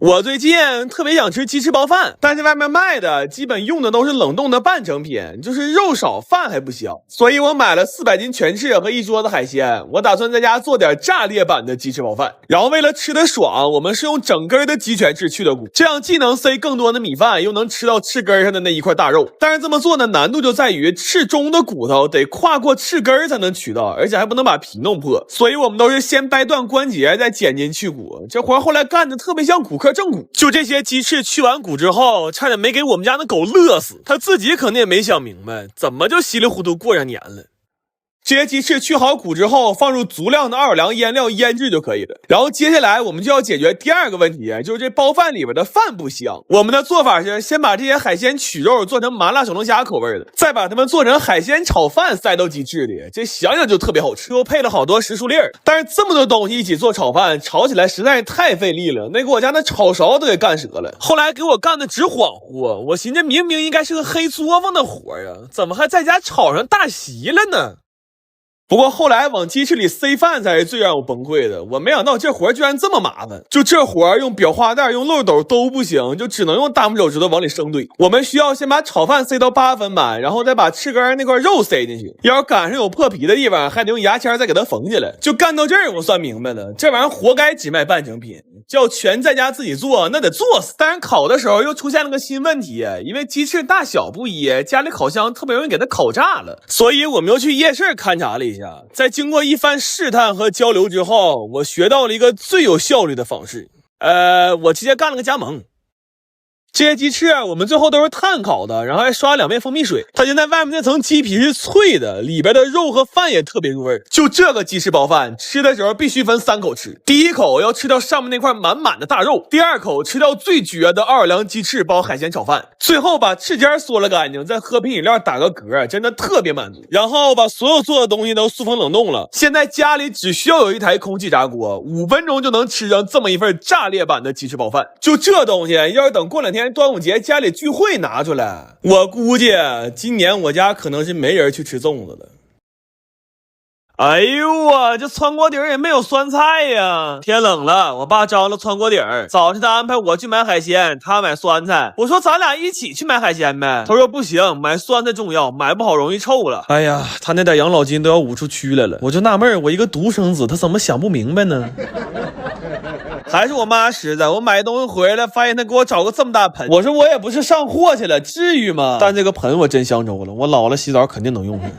我最近特别想吃鸡翅包饭，但是外面卖的基本用的都是冷冻的半成品，就是肉少饭还不香，所以我买了400斤全翅和一桌子海鲜，我打算在家做点炸裂版的鸡翅包饭。然后为了吃得爽，我们是用整根的鸡全翅去的骨，这样既能塞更多的米饭，又能吃到翅根上的那一块大肉。但是这么做的难度就在于翅中的骨头得跨过翅根才能取到，而且还不能把皮弄破，所以我们都是先掰断关节再剪筋去骨。这活后来干的特别像骨科正骨。就这些鸡翅去完骨之后，差点没给我们家那狗乐死，他自己可能也没想明白怎么就稀里糊涂过上年了。这些鸡翅去好骨之后，放入足量的奥尔良腌料腌制就可以了。然后接下来我们就要解决第二个问题，就是这包饭里边的饭不香。我们的做法是先把这些海鲜取肉做成麻辣小龙虾口味的，再把它们做成海鲜炒饭塞到鸡翅里，这想想就特别好吃，又配了好多时蔬粒儿。但是这么多东西一起做炒饭，炒起来实在是太费力了，那给我家那炒勺都给干折了。后来给我干的直恍惚，我寻思明明应该是个黑作坊的活呀，怎么还在家炒上大席了呢？不过后来往鸡翅里塞饭才是最让我崩溃的，我没想到这活居然这么麻烦。就这活用裱花袋用漏斗都不行，就只能用大拇手指头往里生堆。我们需要先把炒饭塞到8分满，然后再把翅根那块肉塞进去，要是赶上有破皮的地方还得用牙签再给它缝起来。就干到这儿我算明白了，这玩意儿活该只卖半成品，叫全在家自己做那得做死。但是烤的时候又出现了个新问题，因为鸡翅大小不一，家里烤箱特别容易给它烤炸了，所以我们又去夜市勘察了一下。在经过一番试探和交流之后，我学到了一个最有效率的方式，我直接干了个加盟。这些鸡翅我们最后都是炭烤的，然后还刷2遍蜂蜜水。它现在外面那层鸡皮是脆的，里边的肉和饭也特别入味。就这个鸡翅包饭吃的时候必须分3口吃，第一口要吃到上面那块满满的大肉，第二口吃到最绝的奥尔良鸡翅包海鲜炒饭，最后把翅尖嗦了干净，再喝瓶饮料打个嗝，真的特别满足。然后把所有做的东西都塑封冷冻了，现在家里只需要有一台空气炸锅，5分钟就能吃上这么一份炸裂版的鸡翅包饭。就这东西要是等过2天端午节家里聚会拿出来，我估计今年我家可能是没人去吃粽子了。哎呦啊，这川锅底儿也没有酸菜呀！天冷了，我爸张罗川锅底儿。早上他安排我去买海鲜，他买酸菜。我说咱俩一起去买海鲜呗。他说不行，买酸菜重要，买不好容易臭了。哎呀，他那点养老金都要捂出蛆来了。我就纳闷，我一个独生子，他怎么想不明白呢？还是我妈实在，我买东西回来发现她给我找个这么大盆，我说我也不是上货去了，至于吗？但这个盆我真相中了，我老了洗澡肯定能用上。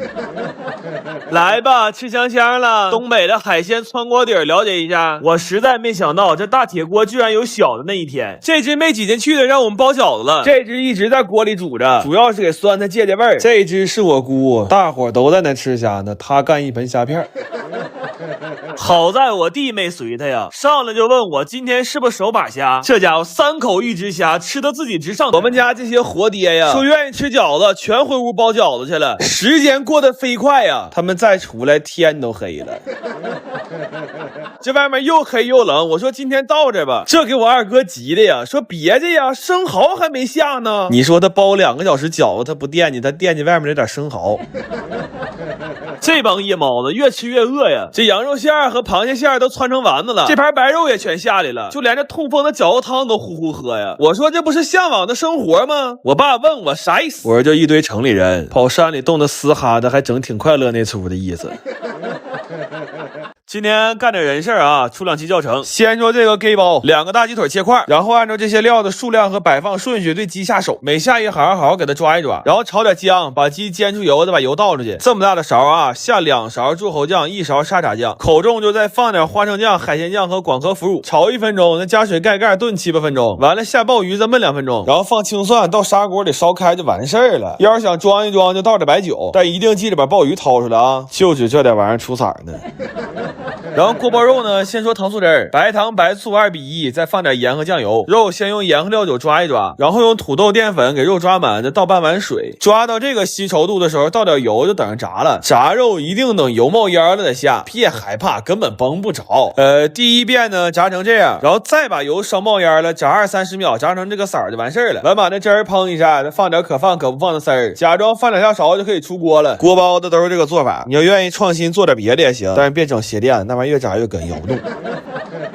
来吧，吃香香了。东北的海鲜川锅底了解一下。我实在没想到这大铁锅居然有小的那一天。这只没挤进去的让我们包饺子了，这只一直在锅里煮着，主要是给酸菜借味儿。这只是我姑，大伙都在那吃虾呢，她干一盆虾片。好在我弟没随他呀，上来就问我今天是不是手把虾。这家伙3口1只虾，吃得自己直上头。我们家这些活爹呀，说愿意吃饺子，全回屋包饺子去了。时间过得飞快呀，他们再出来天都黑了。这外面又黑又冷，我说今天到这吧，这给我二哥急的呀，说别介呀，生蚝还没下呢。你说他包2个小时饺子，他不惦记，他惦记外面那点生蚝。这帮夜猫子越吃越饿呀，这羊肉馅和螃蟹馅都穿成丸子了，这盘白肉也全下来了，就连这痛风的饺子汤都呼呼喝呀。我说这不是向往的生活吗？我爸问我啥意思，我说就一堆城里人跑山里冻得嘶哈的，还整挺快乐那出的意思。今天干点人事啊，出2期教程。先说这个 gay 包，2个大鸡腿切块，然后按照这些料的数量和摆放顺序对鸡下手，每下一行好好给它抓一抓，然后炒点姜，把鸡煎出油，再把油倒出去。这么大的勺啊，下2勺柱侯酱，1勺沙茶酱，口重就再放点花生酱、海鲜酱和广和腐乳，炒1分钟，再加水盖盖炖7、8分钟，完了下鲍鱼再焖2分钟，然后放青蒜到砂锅里烧开就完事儿了。要是想装一装就倒点白酒，但一定记得把鲍鱼掏出来啊，就指这点玩意儿出色呢。然后锅包肉呢，先说糖醋汁儿，白糖白醋2比1，再放点盐和酱油。肉先用盐和料酒抓一抓，然后用土豆淀粉给肉抓满，再倒半碗水。抓到这个稀稠度的时候，倒点油就等着炸了。炸肉一定等油冒烟了再下，别害怕，根本崩不着。第一遍呢炸成这样，然后再把油烧冒烟了，炸20-30秒，炸成这个色儿就完事儿了。完把那汁儿烹一下，再放点可放可不放的丝儿，假装放2下勺就可以出锅了。锅包子都是这个做法，你要愿意创新做点别的也行，但是别整鞋垫，那玩意越炸越跟，咬不动。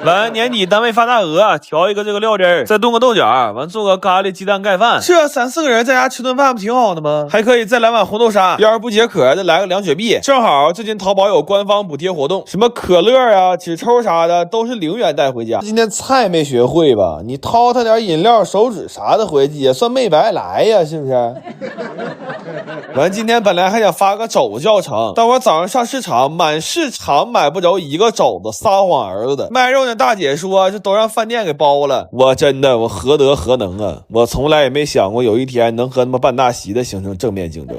完年底单位发大鹅，调一个这个料汁儿，再炖个豆角，完做个咖喱鸡蛋盖饭。这3-4个人在家吃顿饭不挺好的吗？还可以再来碗红豆沙，要是不解渴再来个凉雪碧。正好最近淘宝有官方补贴活动，什么可乐啊、纸抽啥的都是0元带回家。今天菜没学会吧？你掏他点饮料、手纸啥的回去也算没白来呀，是不是？完今天本来还想发个肘子教程，但我早上上市场，满市场买不着一个肘子，撒谎儿子的。卖肉那大姐说这都让饭店给包了，我真的我何德何能啊？我从来也没想过有一天能和他们办大席的形成正面竞争。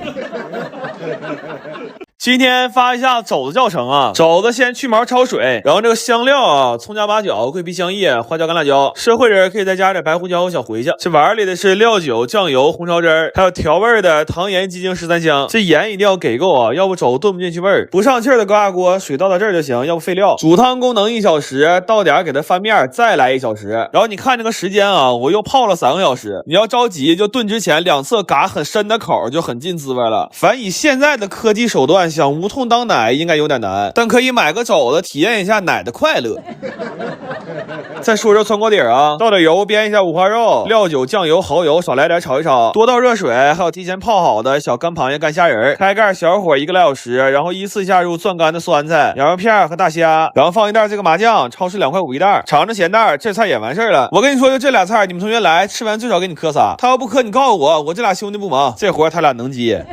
今天发一下肘子教程啊！肘子先去毛焯水，然后这个香料啊，葱姜八角、桂皮香叶、花椒干辣椒，社会人可以再加点白胡椒和小茴香。这碗里的是料酒、酱油、红烧汁儿，还有调味的糖盐鸡精13香。这盐一定要给够啊，要不肘子炖不进去味儿。不上气儿的高压锅，水倒到这儿就行，要不废料。煮汤功能1小时，到点给它翻面，再来1小时。然后你看这个时间啊，我又泡了3个小时。你要着急，就炖之前2侧嘎很深的口，就很进滋味了。反以现在的科技手段，想无痛当奶应该有点难，但可以买个肘子体验一下奶的快乐。再说说涮锅底啊，倒点油煸一下五花肉，料酒、酱油、蚝油少来点炒一炒，多倒热水，还有提前泡好的小干螃蟹、干虾仁，开盖小火1个来小时，然后依次下入攥干的酸菜、羊肉片和大虾，然后放一袋这个麻酱，超市2块5一袋，尝尝咸淡，这菜也完事儿了。我跟你说，就这俩菜，你们同学来吃完最少给你磕仨，他要不磕你告诉我，我这俩兄弟不忙，这活他俩能接。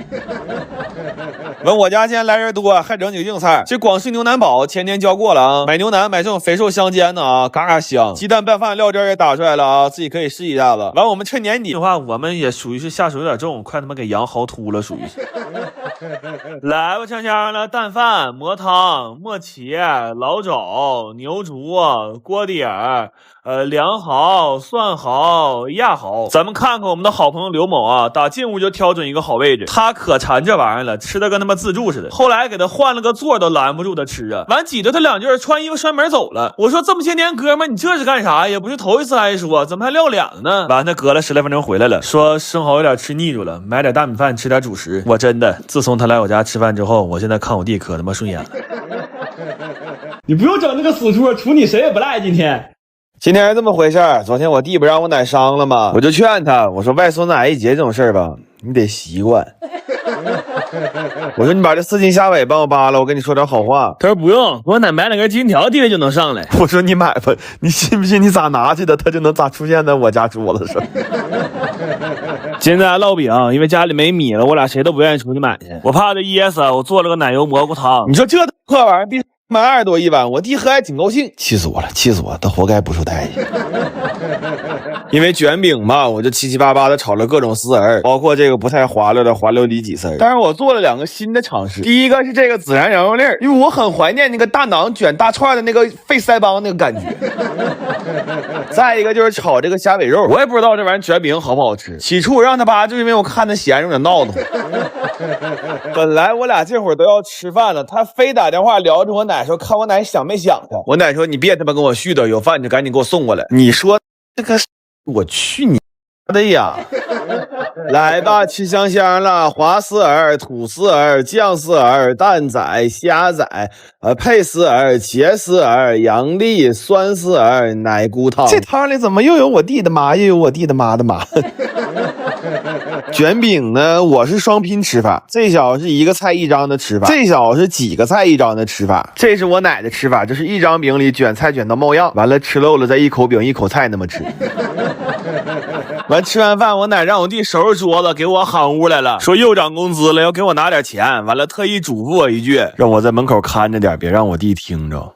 问我家今天来人多，还整几个硬菜。这广式牛腩煲前天教过了啊，买牛腩买这种肥瘦相间的啊，嘎嘎香。鸡蛋拌饭料汁也打出来了啊，自己可以试一下子。完，我们趁年底的话，我们也属于是下手有点重，快他妈给羊嚎秃了，属于是。来吧，香香了，蛋饭、馍汤、馍茄、老肘、牛竹、锅底儿。凉蚝、蒜蚝、亚蚝，咱们看看我们的好朋友刘某啊，打进屋就挑准一个好位置，他可馋这玩意儿了，吃的跟他妈自助似的。后来给他换了个座都拦不住他吃啊，完挤着他2句，穿衣服摔门走了。我说这么些年哥们，你这是干啥？也不是头一次来说，怎么还撂脸了呢？完他隔了10来分钟回来了，说生蚝有点吃腻住了，买点大米饭吃点主食。我真的，自从他来我家吃饭之后，我现在看我弟可他妈顺眼了。你不用整那个死出，除你谁也不赖。今天是这么回事儿，昨天我弟不让我奶伤了吗？我就劝他，我说外孙子挨一截这种事儿吧，你得习惯。我说你把这4斤虾尾帮我扒了，我跟你说点好话。他说不用，我奶买2根金条，地位就能上来。我说你买吧，你信不信你咋拿去的，他就能咋出现在我家桌子上。今天在家烙饼，因为家里没米了，我俩谁都不愿意出去买去，我怕他噎死，我做了个奶油蘑菇汤。你说这破玩意儿比卖20多一碗，我弟喝还挺高兴，气死我了，气死我了，他活该不受待见。因为卷饼嘛，我就七七八八的炒了各种丝儿，包括这个不太滑溜的滑溜里脊丝儿。但是我做了2个新的尝试，第一个是这个孜然羊肉粒儿，因为我很怀念那个大馕卷大串的那个费腮帮那个感觉。再一个就是炒这个虾尾肉，我也不知道这玩意儿卷饼好不好吃。起初我让他扒，就因为我看他咸有点闹腾。本来我俩这会儿都要吃饭了，他非打电话聊着我奶说看我奶想没想他。我奶说你别他妈跟我絮叨，有饭你就赶紧给我送过来。你说这个我去你的呀！来吧，吃香香了，滑丝儿、土丝儿、酱丝儿、蛋仔、虾仔，配丝儿、茄丝儿、羊粒、酸丝儿、奶菇汤。这汤里怎么又有我弟的妈，又有我弟的妈的妈？卷饼呢，我是双拼吃法，这小子是1个菜1张的吃法，这小子是几个菜1张的吃法。这是我奶的吃法，就是1张饼里卷菜卷到冒样，完了吃漏了再1口饼1口菜那么吃。完吃完饭，我奶让我弟收拾桌子，给我喊屋来了，说又涨工资了，要给我拿点钱。完了特意嘱咐我一句，让我在门口看着点，别让我弟听着。